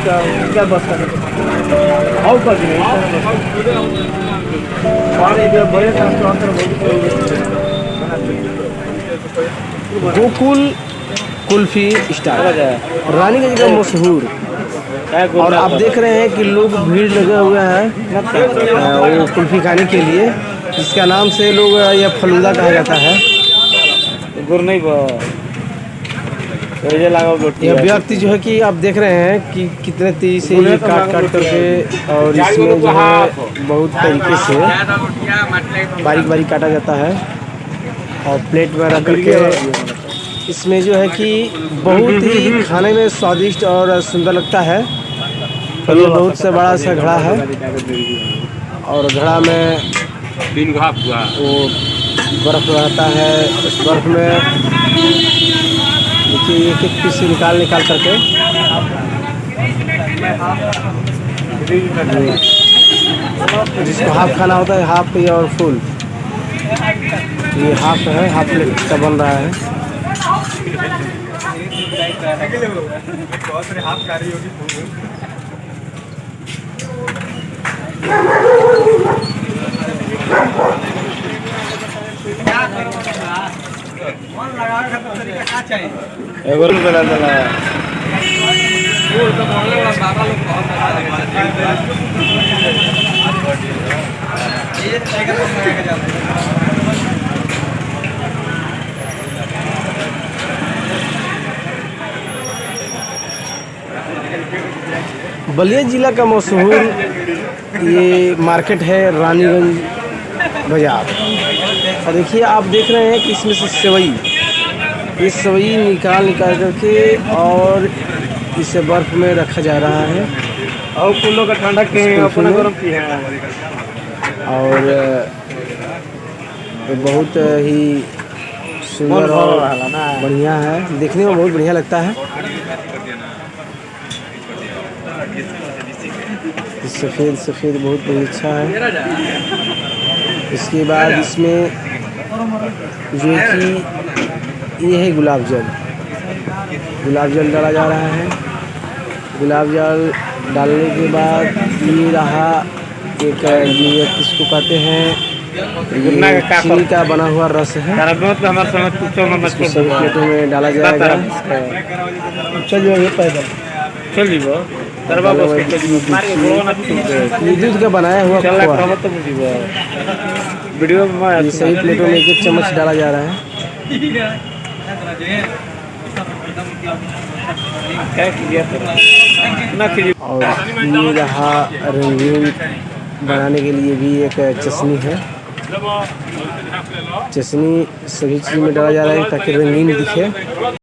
क्या बस का हाउ कर दिए और ये बड़े ट्रांसफर गोकुल कुल्फी स्टार रानीगंज का मशहूर। और आप देख रहे हैं कि लोग भीड़ लगे हुए हैं वो कुल्फी खाने के लिए, जिसका नाम से लोग यह फलूदा कहा जाता है। गुर नहीं यह व्यक्ति जो है कि आप देख रहे हैं कि कितने तेजी से ये काट करके, और इसमें जो है बहुत तरीके से बारीक बारीक काटा जाता है और प्लेट में रख करके इसमें जो है कि बहुत ही खाने में स्वादिष्ट और सुंदर लगता है। और ये बहुत से बड़ा सा घड़ा है और घड़ा में वो बर्फ़ रहता है। उस बर्फ़ में देखिए एक एक पीस निकाल करके जिसको हाफ खाना होता है हाफ और फुल, ये हाफ है, हाफ प्लेट का बन रहा है। बलिया जिला का मशहूर ये मार्केट है रानीगंज बाजार। और देखिए आप देख रहे हैं कि इसमें से सेवई, ये सेवई निकाल करके और इसे बर्फ़ में रखा जा रहा है और फूलों का ठंडा के अपना गरम की है। और बहुत ही सुंदर और बढ़िया है, देखने में बहुत बढ़िया लगता है। सफ़ेद सफ़ेद बहुत अच्छा है। इसके बाद इसमें जो कि ये है गुलाब जल डाला जा रहा है। गुलाब जल डालने के बाद ये रहा एक ये किसको कहते हैं, चीनी का बना हुआ रस है, सभी प्लेटों में डाला जाएगा। दूध का बनाया हुआ वीडियो में ये सही प्लेटों में एक चम्मच डाला जा रहा है। और ये रहा रंगीन बनाने के लिए भी एक चटनी है। चटनी सभी चीज़ में डाला जा रहा है ताकि रंगीन दिखे।